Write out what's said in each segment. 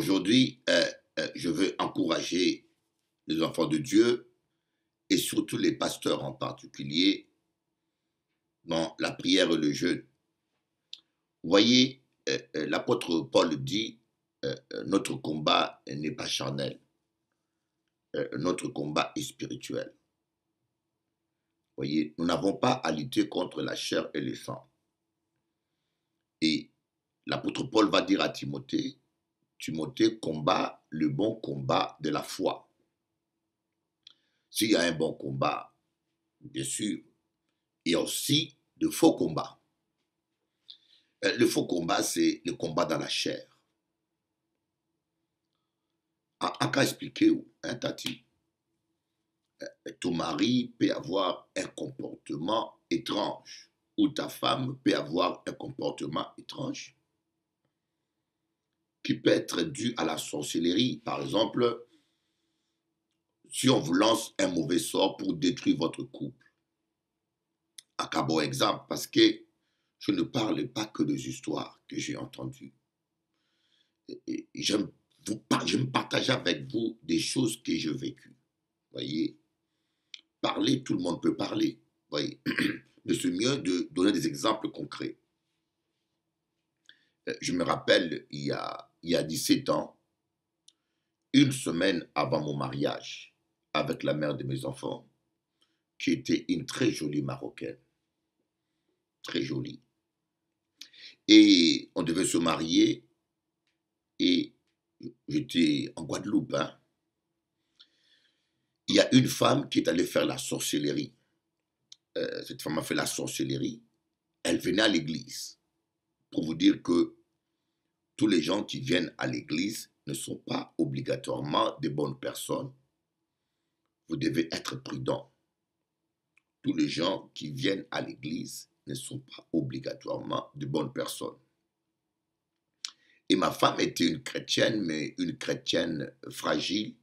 Aujourd'hui, je veux encourager les enfants de Dieu et surtout les pasteurs en particulier dans la prière et le jeûne. Vous voyez, l'apôtre Paul dit, notre combat n'est pas charnel, notre combat est spirituel. Vous voyez, nous n'avons pas à lutter contre la chair et le sang. Et l'apôtre Paul va dire à Timothée, Timothée combat le bon combat de la foi. S'il y a un bon combat, bien sûr, il y a aussi de faux combats. Le faux combat, c'est le combat dans la chair. À qu'à expliquer, hein, Tati? Ton mari peut avoir un comportement étrange, ou ta femme peut avoir un comportement étrange, qui peut être dû à la sorcellerie. Par exemple, si on vous lance un mauvais sort pour détruire votre couple. À bon exemple, parce que je ne parle pas que des histoires que j'ai entendues. Je me partage avec vous des choses que j'ai vécues. Voyez, parler, tout le monde peut parler. Voyez, mais c'est mieux de donner des exemples concrets. Je me rappelle, il y a 17 ans, une semaine avant mon mariage, avec la mère de mes enfants, qui était une très jolie Marocaine. Très jolie. Et on devait se marier, et j'étais en Guadeloupe, hein. Il y a une femme qui est allée faire la sorcellerie. Cette femme a fait la sorcellerie. Elle venait à l'église. Pour vous dire que tous les gens qui viennent à l'église ne sont pas obligatoirement des bonnes personnes. Vous devez être prudent. Tous les gens qui viennent à l'église ne sont pas obligatoirement de bonnes personnes. Et ma femme était une chrétienne, mais une chrétienne fragile,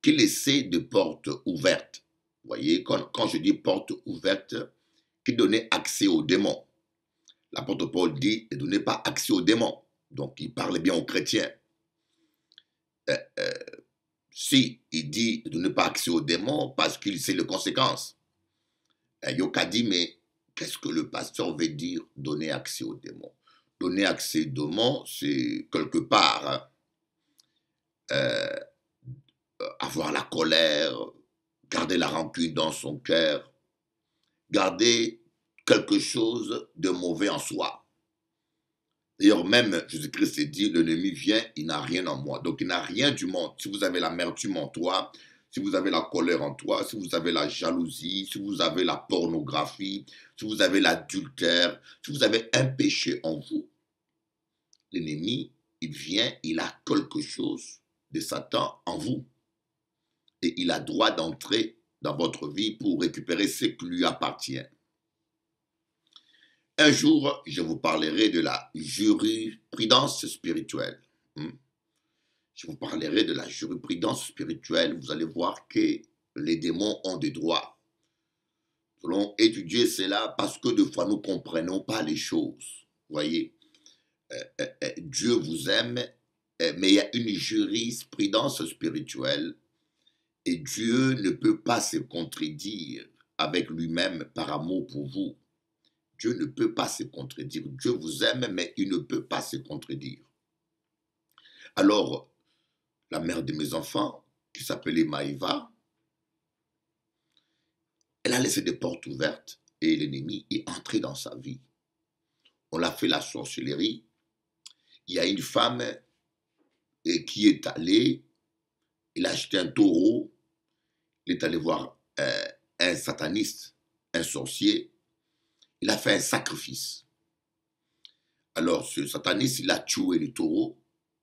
qui laissait des portes ouvertes. Vous voyez, quand je dis porte ouverte, qui donnait accès aux démons. L'apôtre Paul dit ne donnez pas accès aux démons. Donc, il parle bien aux chrétiens. Si il dit ne donnez pas accès aux démons parce qu'il sait les conséquences. Yoka dit, mais qu'est-ce que le pasteur veut dire donner accès aux démons? Donner accès aux démons, c'est quelque part avoir la colère, garder la rancune dans son cœur, garder quelque chose de mauvais en soi. D'ailleurs, même Jésus-Christ dit, l'ennemi vient, il n'a rien en moi. Donc, il n'a rien du monde. Si vous avez l'amertume en toi, si vous avez la colère en toi, si vous avez la jalousie, si vous avez la pornographie, si vous avez l'adultère, si vous avez un péché en vous, l'ennemi, il vient, il a quelque chose de Satan en vous. Et il a droit d'entrer dans votre vie pour récupérer ce qui lui appartient. Un jour, je vous parlerai de la jurisprudence spirituelle. Je vous parlerai de la jurisprudence spirituelle. Vous allez voir que les démons ont des droits. Nous allons étudier cela parce que des fois, nous ne comprenons pas les choses. Vous voyez, Dieu vous aime, mais il y a une jurisprudence spirituelle et Dieu ne peut pas se contredire avec lui-même par amour pour vous. Dieu ne peut pas se contredire. Dieu vous aime, mais il ne peut pas se contredire. Alors, la mère de mes enfants, qui s'appelait Maïva, elle a laissé des portes ouvertes et l'ennemi est entré dans sa vie. On l'a fait la sorcellerie. Il y a une femme qui est allée, il a acheté un taureau, il est allé voir un sataniste, un sorcier, il a fait un sacrifice. Alors, ce sataniste, il a tué le taureau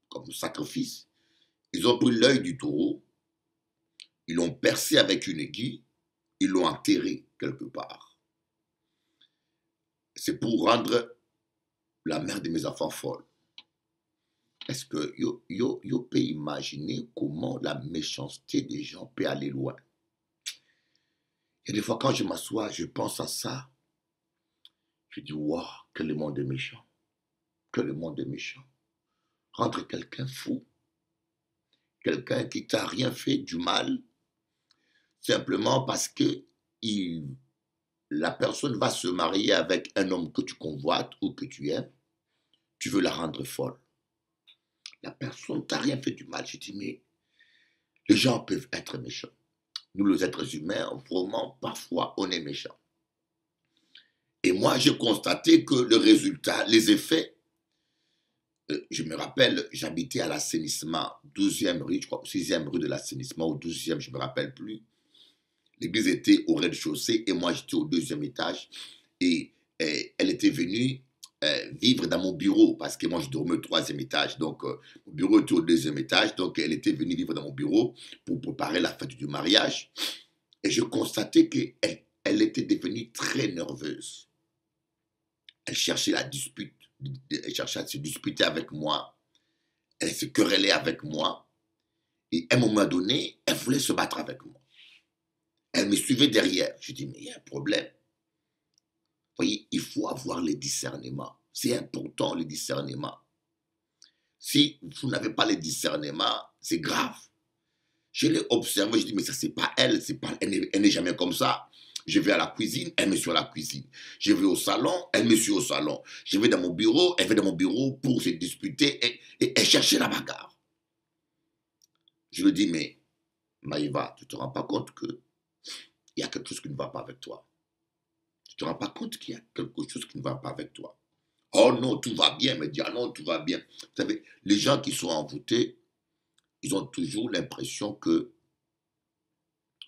comme sacrifice. Ils ont pris l'œil du taureau, ils l'ont percé avec une aiguille, ils l'ont enterré quelque part. C'est pour rendre la mère de mes enfants folle. Est-ce que yo peut imaginer comment la méchanceté des gens peut aller loin? Et des fois, quand je m'assois, je pense à ça. Je dis, waouh, que le monde est méchant. Que le monde est méchant. rendre quelqu'un fou, quelqu'un qui t'a rien fait du mal, simplement parce que la personne va se marier avec un homme que tu convoites ou que tu aimes, tu veux la rendre folle. La personne t'a rien fait du mal. Je dis, mais les gens peuvent être méchants. Nous, les êtres humains, vraiment, parfois, on est méchants. Et moi, j'ai constaté que le résultat, les effets, je me rappelle, j'habitais à l'assainissement, 12e rue, je crois, 6e rue de l'assainissement, ou 12e, je ne me rappelle plus. L'église était au rez-de-chaussée et moi, j'étais au 2e étage. Et elle était venue vivre dans mon bureau parce que moi, je dormais au 3e étage. Donc, mon bureau était au 2e étage. Donc, elle était venue vivre dans mon bureau pour préparer la fête du mariage. Et je constatais qu'elle était devenue très nerveuse. Elle cherchait la dispute. Elle cherchait à se disputer avec moi. Elle se querellait avec moi. Et à un moment donné, elle voulait se battre avec moi. Elle me suivait derrière. Je dis, mais il y a un problème. Vous voyez, il faut avoir les discernements. C'est important, les discernements. Si vous n'avez pas les discernements, c'est grave. Je l'ai observé, je dis, mais ça, c'est pas elle. Elle n'est jamais comme ça. Je vais à la cuisine, elle me suit à la cuisine. Je vais au salon, elle me suit au salon. Je vais dans mon bureau, elle va dans mon bureau pour se disputer et chercher la bagarre. Je lui dis, mais Maïva, tu ne te rends pas compte qu'il y a quelque chose qui ne va pas avec toi. Tu ne te rends pas compte qu'il y a quelque chose qui ne va pas avec toi. Oh non, tout va bien, mais dis, ah non, tout va bien. Vous savez, les gens qui sont envoûtés, ils ont toujours l'impression que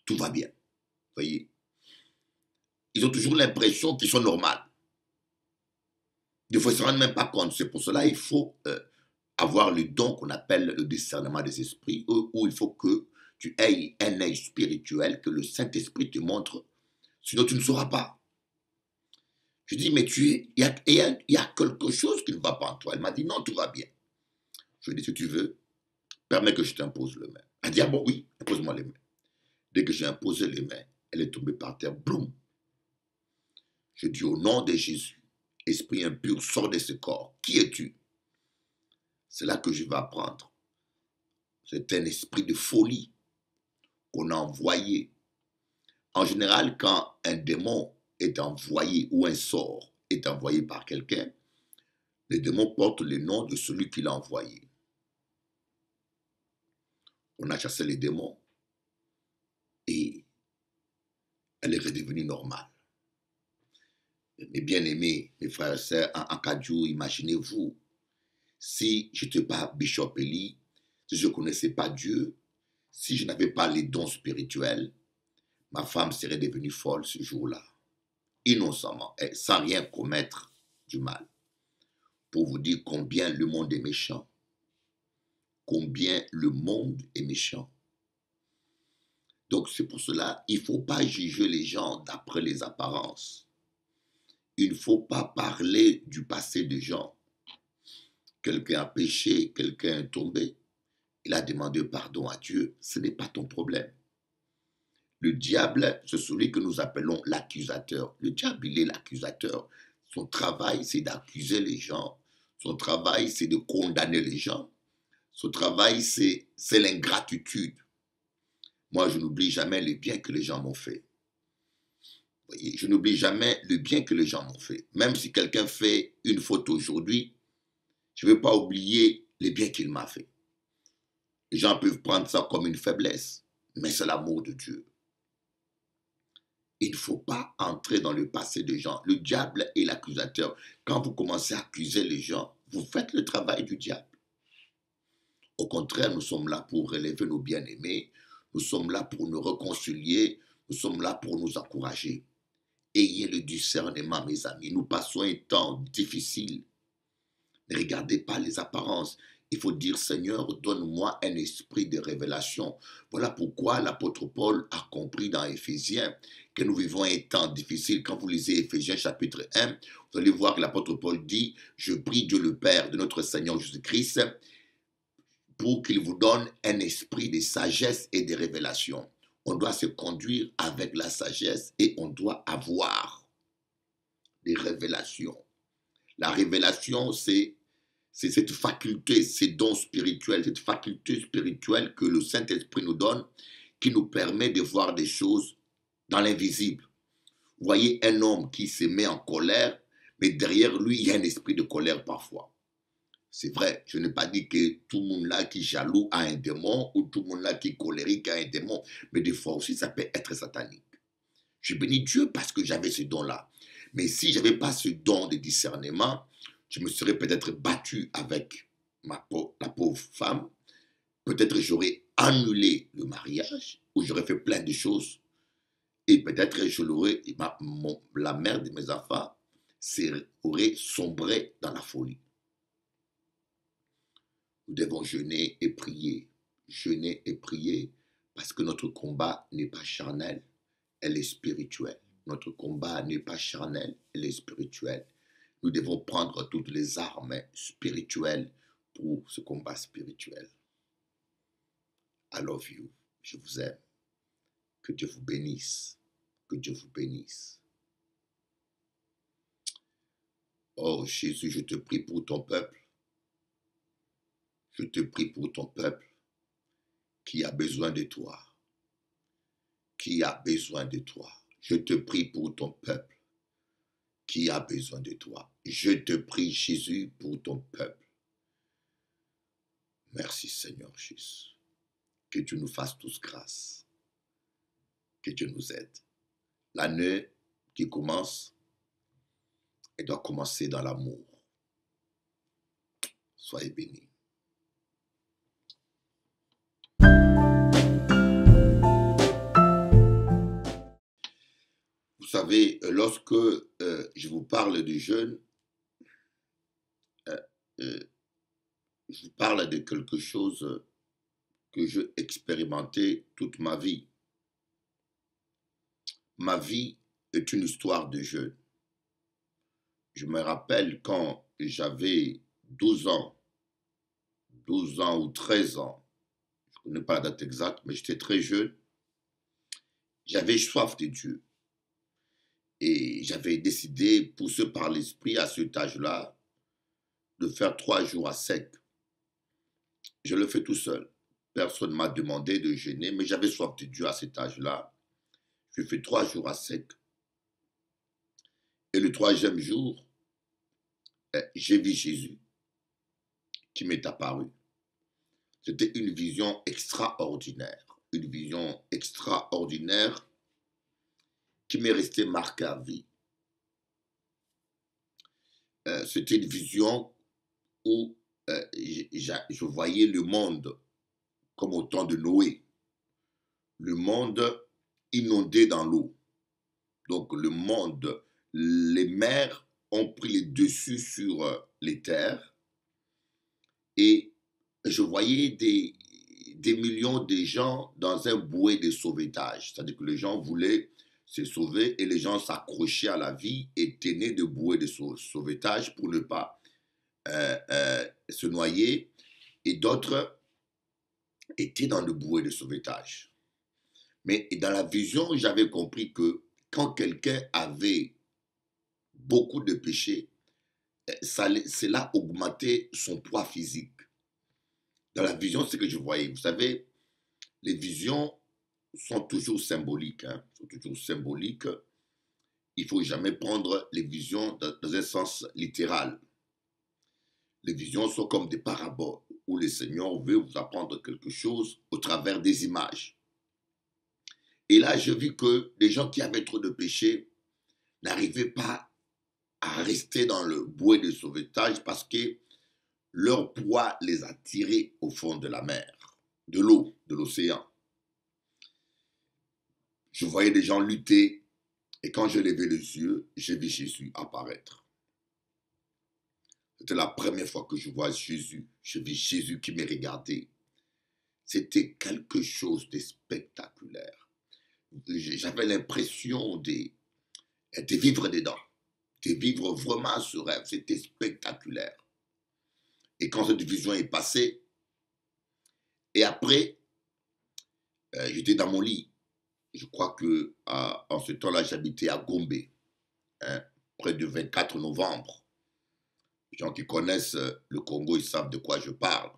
tout va bien. Vous voyez, ils ont toujours l'impression qu'ils sont normaux. Des fois, ils ne se rendent même pas compte. C'est pour cela qu'il faut avoir le don qu'on appelle le discernement des esprits, où il faut que tu aies un œil spirituel, que le Saint-Esprit te montre, sinon tu ne sauras pas. Je dis, mais il y a quelque chose qui ne va pas en toi. Elle m'a dit, non, tout va bien. Je lui ai dit, si tu veux, permets que je t'impose les mains. Elle dit, ah bon, oui, impose-moi les mains. Dès que j'ai imposé les mains, elle est tombée par terre, boum. Je dis, au nom de Jésus, esprit impur, sors de ce corps. Qui es-tu? C'est là que je vais apprendre. C'est un esprit de folie qu'on a envoyé. En général, quand un démon est envoyé ou un sort est envoyé par quelqu'un, le démon porte le nom de celui qui l'a envoyé. On a chassé les démons et elle est redevenue normale. Mes bien-aimés, mes frères et sœurs, en cas de jour, imaginez-vous, si je n'étais pas Bishop Eli, si je ne connaissais pas Dieu, si je n'avais pas les dons spirituels, ma femme serait devenue folle ce jour-là, innocemment, et sans rien commettre du mal. Pour vous dire combien le monde est méchant. Combien le monde est méchant. Donc c'est pour cela, il ne faut pas juger les gens d'après les apparences. Il ne faut pas parler du passé des gens. Quelqu'un a péché, quelqu'un est tombé. Il a demandé pardon à Dieu. Ce n'est pas ton problème. Le diable, c'est celui que nous appelons l'accusateur. Le diable, il est l'accusateur. Son travail, c'est d'accuser les gens. Son travail, c'est de condamner les gens. Son travail, c'est l'ingratitude. Moi, je n'oublie jamais le bien que les gens m'ont fait. Vous voyez, je n'oublie jamais le bien que les gens m'ont fait. Même si quelqu'un fait une faute aujourd'hui, je ne vais pas oublier les biens qu'il m'a fait. Les gens peuvent prendre ça comme une faiblesse, mais c'est l'amour de Dieu. Il ne faut pas entrer dans le passé des gens. Le diable est l'accusateur. Quand vous commencez à accuser les gens, vous faites le travail du diable. Au contraire, nous sommes là pour relever nos bien-aimés. Nous sommes là pour nous réconcilier. Nous sommes là pour nous encourager. Ayez le discernement, mes amis. Nous passons un temps difficile. Ne regardez pas les apparences. Il faut dire, Seigneur, donne-moi un esprit de révélation. Voilà pourquoi l'apôtre Paul a compris dans Éphésiens que nous vivons un temps difficile. Quand vous lisez Éphésiens chapitre 1, vous allez voir que l'apôtre Paul dit, je prie Dieu le Père de notre Seigneur Jésus-Christ pour qu'il vous donne un esprit de sagesse et de révélation. On doit se conduire avec la sagesse et on doit avoir des révélations. La révélation, c'est C'est cette faculté, ces dons spirituels, cette faculté spirituelle que le Saint-Esprit nous donne, qui nous permet de voir des choses dans l'invisible. Vous voyez un homme qui se met en colère, mais derrière lui, il y a un esprit de colère parfois. C'est vrai, je n'ai pas dit que tout le monde là qui est jaloux a un démon, ou tout le monde là qui est colérique a un démon, mais des fois aussi, ça peut être satanique. Je bénis Dieu parce que j'avais ce don-là. Mais si je n'avais pas ce don de discernement, je me serais peut-être battu avec la pauvre femme. Peut-être j'aurais annulé le mariage, ou j'aurais fait plein de choses. Et peut-être je l'aurais, la mère de mes enfants aurait sombré dans la folie. Nous devons jeûner et prier, parce que notre combat n'est pas charnel, elle est spirituelle. Notre combat n'est pas charnel, elle est spirituelle. Nous devons prendre toutes les armes spirituelles pour ce combat spirituel. I love you. Je vous aime. Que Dieu vous bénisse. Que Dieu vous bénisse. Oh Jésus, je te prie pour ton peuple. Je te prie pour ton peuple qui a besoin de toi. Qui a besoin de toi. Je te prie pour ton peuple qui a besoin de toi. Je te prie, Jésus, pour ton peuple. Merci, Seigneur Jésus. Que tu nous fasses tous grâce. Que Dieu nous aide. L'année qui commence, elle doit commencer dans l'amour. Soyez bénis. Vous savez, lorsque je vous parle de jeûne, je vous parle de quelque chose que j'ai expérimenté toute ma vie. Ma vie est une histoire de jeûne. Je me rappelle quand j'avais 12 ans ou 13 ans, je ne connais pas la date exacte, mais j'étais très jeune, j'avais soif de Dieu. Et j'avais décidé, poussé par l'esprit à cet âge-là, de faire 3 jours à sec. Je le fais tout seul. Personne ne m'a demandé de jeûner, mais j'avais soif de Dieu à cet âge-là. Je fais 3 jours à sec. Et le 3e jour, j'ai vu Jésus qui m'est apparu. C'était une vision extraordinaire. Une vision extraordinaire qui m'est restée marquée à vie. C'était une vision où je voyais le monde comme au temps de Noé. Le monde inondé dans l'eau. Donc le monde, les mers ont pris le dessus sur les terres et je voyais des millions de gens dans un bouée de sauvetage. C'est-à-dire que les gens voulaient se sauver et les gens s'accrochaient à la vie et tenaient de bouées de sauvetage pour ne pas se noyer. Et d'autres étaient dans le bouée de sauvetage. Mais dans la vision, j'avais compris que quand quelqu'un avait beaucoup de péchés, cela augmentait son poids physique. Dans la vision, c'est ce que je voyais. Vous savez, les visions sont toujours symboliques. Sont toujours symboliques. Il ne faut jamais prendre les visions dans un sens littéral. Les visions sont comme des paraboles où le Seigneur veut vous apprendre quelque chose au travers des images. Et là, j'ai vu que les gens qui avaient trop de péchés n'arrivaient pas à rester dans le bouée de sauvetage parce que leur poids les a tirés au fond de la mer, de l'eau, de l'océan. Je voyais des gens lutter et quand je levais les yeux, j'ai vu Jésus apparaître. C'était la première fois que je vois Jésus. Je vis Jésus qui me regardait. C'était quelque chose de spectaculaire. J'avais l'impression de vivre dedans, de vivre vraiment ce rêve. C'était spectaculaire. Et quand cette vision est passée, et après, j'étais dans mon lit. Je crois que en ce temps-là, j'habitais à Gombe, près du 24 novembre. Les gens qui connaissent le Congo, ils savent de quoi je parle.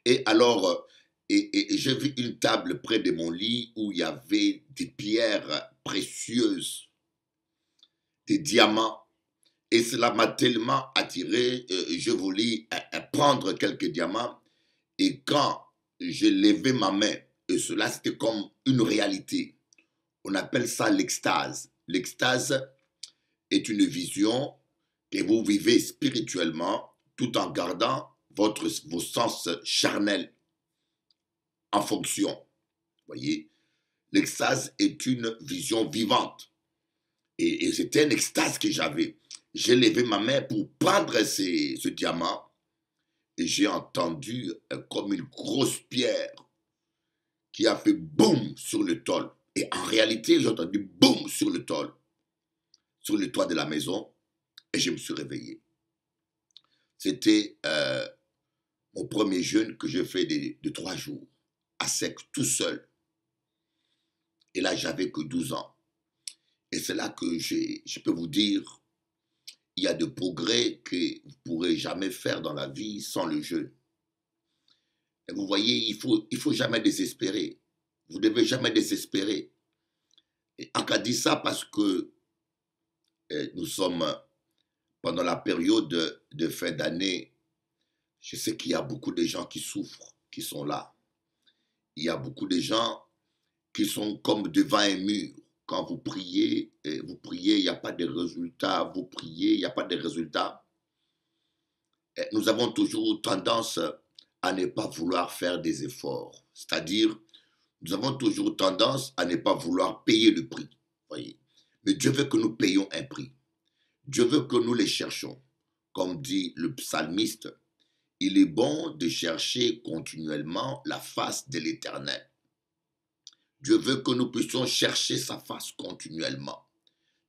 Et alors, et j'ai vu une table près de mon lit où il y avait des pierres précieuses, des diamants. Et cela m'a tellement attiré, je voulais prendre quelques diamants. Et quand j'ai levé ma main, et cela c'était comme une réalité. On appelle ça l'extase. L'extase est une vision que vous vivez spirituellement tout en gardant vos sens charnels en fonction. Voyez, l'extase est une vision vivante. Et c'était un extase que j'avais. J'ai levé ma main pour prendre ce diamant et j'ai entendu comme une grosse pierre qui a fait boum sur le tôle. Et en réalité, j'ai entendu boum sur le tôle, sur le toit de la maison, et je me suis réveillé. C'était mon premier jeûne que j'ai fait de 3 jours, à sec, tout seul. Et là, j'avais que 12 ans. Et c'est là que je peux vous dire, il y a de progrès que vous ne pourrez jamais faire dans la vie sans le jeûne. Et vous voyez, il faut jamais désespérer. Vous ne devez jamais désespérer. Et Anka dit ça parce que nous sommes pendant la période de fin d'année. Je sais qu'il y a beaucoup de gens qui souffrent, qui sont là. Il y a beaucoup de gens qui sont comme devant un mur. Quand vous priez, il n'y a pas de résultat. Vous priez, il n'y a pas de résultat. Nous avons toujours tendance à ne pas vouloir faire des efforts. C'est-à-dire, nous avons toujours tendance à ne pas vouloir payer le prix. Voyez. Mais Dieu veut que nous payions un prix. Dieu veut que nous les cherchions. Comme dit le psalmiste, il est bon de chercher continuellement la face de l'Éternel. Dieu veut que nous puissions chercher sa face continuellement.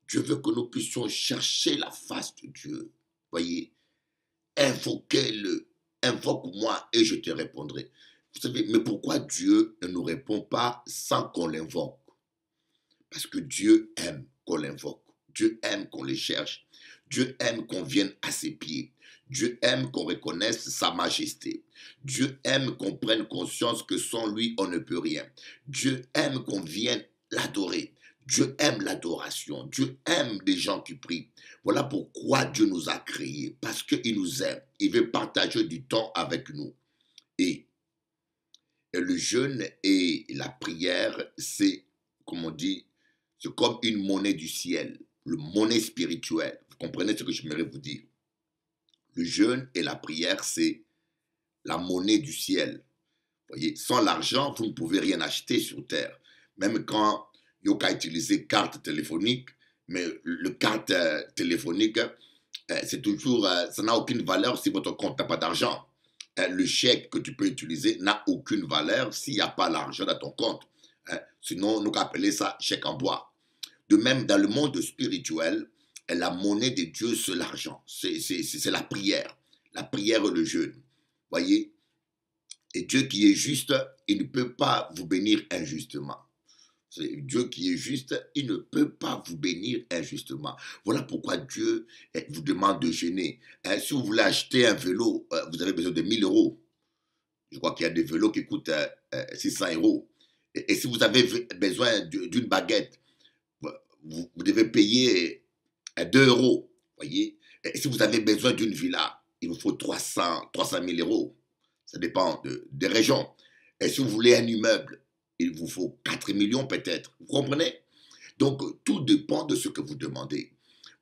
Dieu veut que nous puissions chercher la face de Dieu. Voyez, invoquez-le, invoque-moi et je te répondrai. Vous savez, mais pourquoi Dieu ne nous répond pas sans qu'on l'invoque? Parce que Dieu aime qu'on l'invoque. Dieu aime qu'on le cherche. Dieu aime qu'on vienne à ses pieds. Dieu aime qu'on reconnaisse sa majesté. Dieu aime qu'on prenne conscience que sans lui, on ne peut rien. Dieu aime qu'on vienne l'adorer. Dieu aime l'adoration. Dieu aime des gens qui prient. Voilà pourquoi Dieu nous a créés. Parce qu'il nous aime. Il veut partager du temps avec nous. Et le jeûne et la prière, c'est, comme on dit, c'est comme une monnaie du ciel, le monnaie spirituelle. Vous comprenez ce que je voudrais vous dire? Le jeûne et la prière, c'est la monnaie du ciel. Vous voyez, sans l'argent, vous ne pouvez rien acheter sur terre. Même quand il y a utilisé carte téléphonique, mais le carte téléphonique, c'est toujours, ça n'a aucune valeur si votre compte n'a pas d'argent. Le chèque que tu peux utiliser n'a aucune valeur s'il n'y a pas l'argent dans ton compte. Sinon, nous appelons ça chèque en bois. De même, dans le monde spirituel, la monnaie de Dieu, c'est l'argent. C'est la prière. La prière et le jeûne. Voyez? Et Dieu qui est juste, il ne peut pas vous bénir injustement. C'est Dieu qui est juste, il ne peut pas vous bénir injustement. Voilà pourquoi Dieu vous demande de jeûner. Si vous voulez acheter un vélo, vous avez besoin de 1000 euros. Je crois qu'il y a des vélos qui coûtent 600 euros. Et si vous avez besoin d'une baguette, vous devez payer 2 euros. Voyez? Et si vous avez besoin d'une villa, il vous faut 300 000 euros. Ça dépend des régions. Et si vous voulez un immeuble, il vous faut 4 millions peut-être. Vous comprenez? Donc, tout dépend de ce que vous demandez.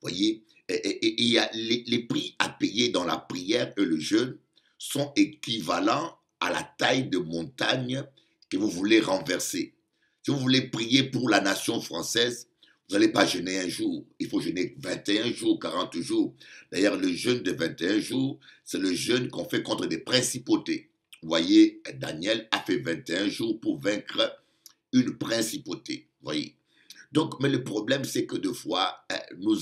Voyez? Et il y a les prix à payer dans la prière et le jeûne sont équivalents à la taille de montagne que vous voulez renverser. Si vous voulez prier pour la nation française, vous n'allez pas jeûner un jour. Il faut jeûner 21 jours, 40 jours. D'ailleurs, le jeûne de 21 jours, c'est le jeûne qu'on fait contre des principautés. Vous voyez, Daniel a fait 21 jours pour vaincre une principauté. Vous voyez. Donc, mais le problème, c'est que des fois, nous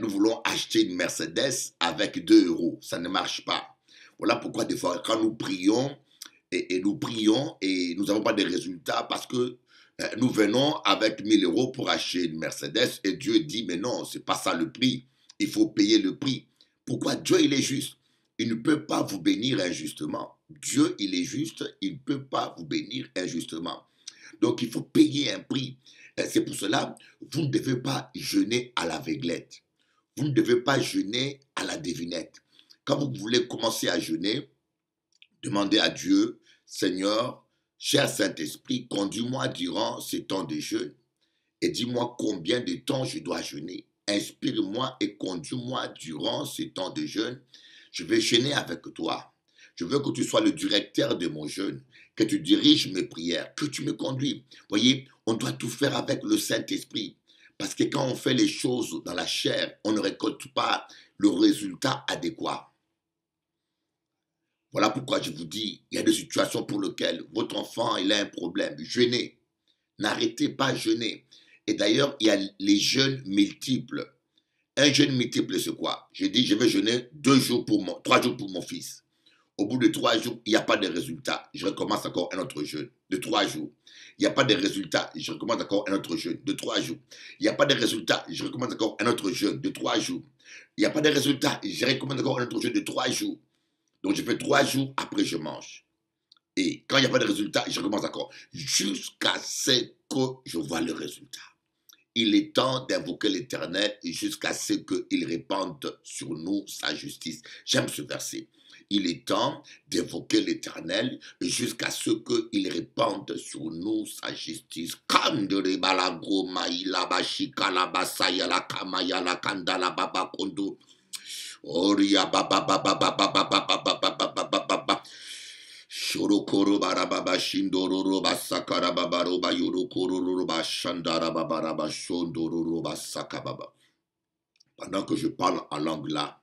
voulons acheter une Mercedes avec 2 euros. Ça ne marche pas. Voilà pourquoi des fois, quand nous prions, et nous prions et nous n'avons pas de résultats parce que nous venons avec 1000 euros pour acheter une Mercedes et Dieu dit, mais non, ce n'est pas ça le prix. Il faut payer le prix. Pourquoi? Dieu, il est juste. Il ne peut pas vous bénir injustement. Dieu, il est juste. Il ne peut pas vous bénir injustement. Donc, il faut payer un prix. C'est pour cela, vous ne devez pas jeûner à l'aveuglette. Vous ne devez pas jeûner à la devinette. Quand vous voulez commencer à jeûner, demandez à Dieu, Seigneur, cher Saint-Esprit, conduis-moi durant ces temps de jeûne et dis-moi combien de temps je dois jeûner. Inspire-moi et conduis-moi durant ces temps de jeûne. Je vais jeûner avec toi. Je veux que tu sois le directeur de mon jeûne, que tu diriges mes prières, que tu me conduis. Voyez, on doit tout faire avec le Saint-Esprit. Parce que quand on fait les choses dans la chair, on ne récolte pas le résultat adéquat. Voilà pourquoi je vous dis, il y a des situations pour lesquelles votre enfant il a un problème. Jeûnez. N'arrêtez pas de jeûner. Et d'ailleurs, il y a les jeûnes multiples. Un jeûne multiple, c'est quoi? J'ai dit, je vais jeûner 3 jours pour mon fils. Au bout de 3 jours, il n'y a pas de résultat. Je recommence encore un autre jeûne de 3 jours. Il n'y a pas de résultat. Je recommence encore un autre jeûne de 3 jours. Il n'y a pas de résultat. Je recommence encore un autre jeûne de 3 jours. Il n'y a pas de résultat. Je recommence encore un autre jeûne de 3 jours. Donc, je fais 3 jours, après je mange. Et quand il n'y a pas de résultat, je recommence encore. Jusqu'à ce que je vois le résultat. Il est temps d'invoquer l'Éternel jusqu'à ce qu'il répande sur nous sa justice. J'aime ce verset. Il est temps d'évoquer l'Éternel jusqu'à ce qu'il répande sur nous sa justice. Kandere balago maïla bashika la basaya la kamaya la kandala baba kondo. Oria baba baba baba baba baba baba. Shorokoro barababa shindororo basakara babaroba yorokoro bashandara babaraba shondororo basakababa. Pendant que je parle en langue là,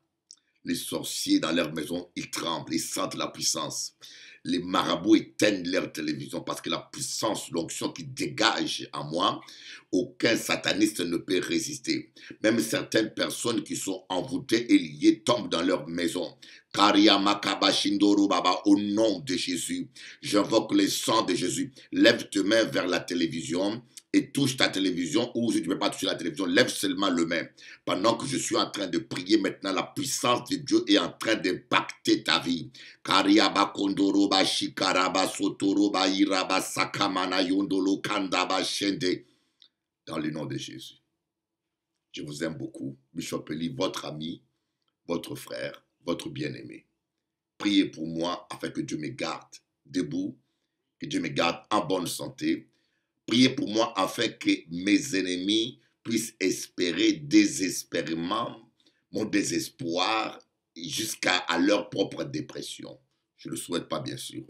les sorciers dans leur maison, ils tremblent, ils sentent la puissance. Les marabouts éteignent leur télévision parce que la puissance, l'onction qui dégage en moi, aucun sataniste ne peut résister. Même certaines personnes qui sont envoûtées et liées tombent dans leur maison. Au nom de Jésus, j'invoque le sang de Jésus. Lève tes mains vers la télévision et touche ta télévision, ou si tu ne peux pas toucher la télévision, lève seulement le main. Pendant que je suis en train de prier maintenant, la puissance de Dieu est en train d'impacter ta vie. Kariaba kondoroba shikaraba sotoroba iraba sakamana yondolo kandaba shende. Dans le nom de Jésus. Je vous aime beaucoup. Bishop Eli, votre ami, votre frère, votre bien-aimé. Priez pour moi afin que Dieu me garde debout, que Dieu me garde en bonne santé. Priez pour moi afin que mes ennemis puissent espérer désespérément mon désespoir jusqu'à leur propre dépression. Je ne le souhaite pas, bien sûr.